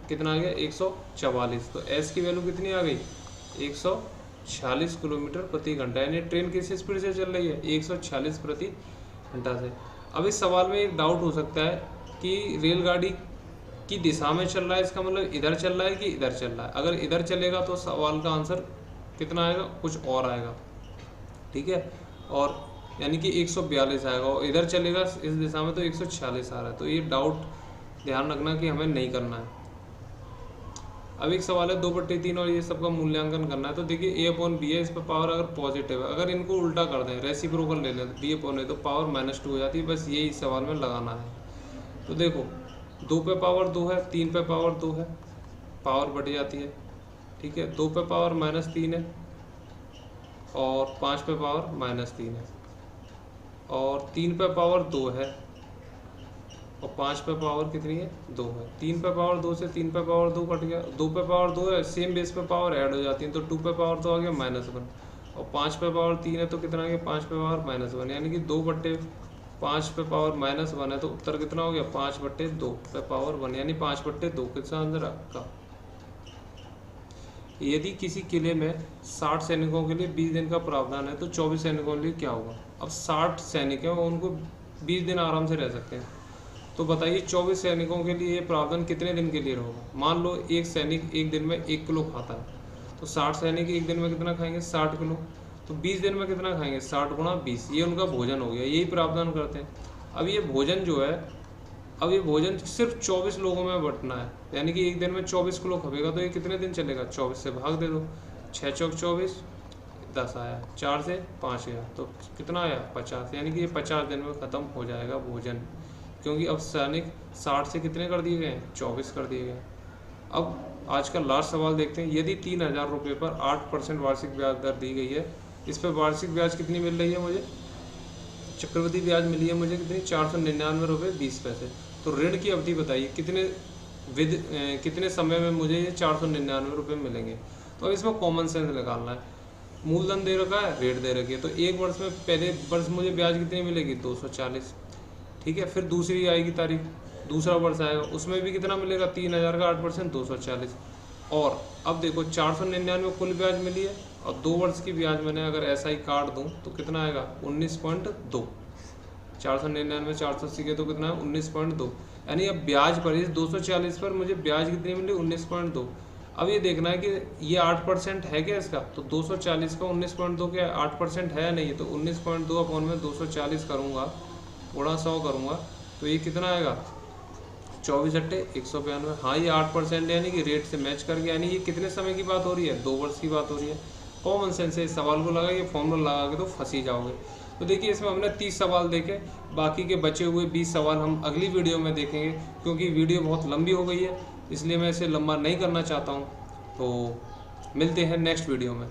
Speaker 1: कितना आ गया, 144। तो S की वैल्यू कितनी आ गई, 146 किलोमीटर प्रति घंटा। यानी ट्रेन किस स्पीड से चल रही है, 146 प्रति घंटा से। अब इस सवाल में एक डाउट हो सकता है कि रेलगाड़ी की दिशा में चल रहा है, इसका मतलब इधर चल रहा है कि इधर चल रहा है। अगर इधर चलेगा तो सवाल का आंसर कितना आएगा, कुछ और आएगा। ठीक है, और यानी कि 142 आएगा, और इधर चलेगा इस दिशा में तो 146 आ रहा है। तो ये डाउट ध्यान रखना कि हमें नहीं करना है। अब एक सवाल है 2/3 और ये सबका मूल्यांकन करना है। तो देखिए A/B है, इस पर पावर अगर पॉजिटिव है, अगर इनको उल्टा कर दें, रेसिप्रोकल ले लें, B/A तो पावर -2 हो जाती है। बस यही इस सवाल में लगाना है। तो देखो 2 पे पावर 2 है, 3 पे पावर 2 है, पावर बढ़ जाती है। ठीक है, 2 पे पावर -3 है और 5 पे पावर -3 है और 3 पे पावर 2 है और 5 पे पावर कितनी है 2 है। 3 पे पावर 2 से 3 पे पावर 2 कट गया, 2 पे पावर 2 है, सेम बेस पे पावर ऐड हो जाती है तो 2 पे पावर 2 आ गया -1 और 5 पे पावर 3 है तो कितना आ गया 5 पे पावर -1, यानी कि 2/5 पे पावर -1 है तो उत्तर कितना हो गया 5/2 पे पावर 1, यानी 5/2 कितना आंसर आपका। यदि किसी किले में 60 सैनिकों के लिए 20 दिन का प्रावधान है तो 24 सैनिकों के लिए क्या होगा। अब 60 सैनिक हैं उनको 20 दिन आराम से रह सकते हैं, तो बताइए 24 सैनिकों के लिए ये प्रावधान कितने दिन के लिए होगा। मान लो एक सैनिक एक दिन में 1 किलो खाता है तो 60 सैनिक एक दिन में कितना खाएंगे 60 किलो, तो 20 दिन में कितना खाएंगे 60 गुणा 20, ये उनका भोजन हो गया, यही प्रावधान करते हैं। अब ये भोजन जो है, अब ये भोजन सिर्फ 24 लोगों में बंटना है, यानी कि एक दिन में 24 किलो खपेगा तो ये कितने दिन चलेगा, 24 से भाग दे दो, 6 चौक 24, 10 आया, 4 से 5 गया तो कितना आया 50, यानी कि ये 50 दिन में ख़त्म हो जाएगा भोजन, क्योंकि अब सैनिक 60 से कितने कर दिए गए हैं 24 कर दिए गए। अब आज का लास्ट सवाल देखते हैं। यदि 3000 रुपये पर 8% वार्षिक ब्याज दर दी गई है, इस पर वार्षिक ब्याज कितनी मिल रही है मुझे, चक्रवृद्धि ब्याज मिली है मुझे कितनी 499 रुपये 20 पैसे, तो ऋण की अवधि बताइए कितने समय में मुझे ये 499 रुपये मिलेंगे। तो अब इसमें कॉमन सेंस निकालना है, मूलधन दे रखा है, रेट दे रखी है, तो एक वर्ष में पहले वर्ष मुझे ब्याज कितनी मिलेगी 240, ठीक है। फिर दूसरी आएगी तारीख, दूसरा वर्ष आएगा, उसमें भी कितना मिलेगा 3000 का 8% 240, और अब देखो 499 कुल ब्याज मिली है और 2 वर्ष की ब्याज मैंने अगर ऐसा ही काट दूं तो कितना आएगा 19.2, 499 480 के तो कितना है 19.2, यानी अब ब्याज पर इस 240 पर मुझे ब्याज कितनी मिली 19.2। अब ये देखना है कि ये 8% है क्या इसका, तो 240 का 19.2 क्या 8% है नहीं, तो 19.2 अपॉन में 240 करूँगा गुणा 100 करूँगा तो ये कितना आएगा 24 अट्टे 192। हाँ ये 8% यानी कि रेट से मैच कर गया, यानी ये कितने समय की बात हो रही है 2 वर्ष की बात हो रही है। कॉमन सेंस से इस सवाल को लगाइए, फॉर्मूला लगा के तो फंसी जाओगे। तो देखिए इसमें हमने 30 सवाल देखे, बाकी के बचे हुए 20 सवाल हम अगली वीडियो में देखेंगे, क्योंकि वीडियो बहुत लंबी हो गई है इसलिए मैं इसे लंबा नहीं करना चाहता हूँ। तो मिलते हैं नेक्स्ट वीडियो में।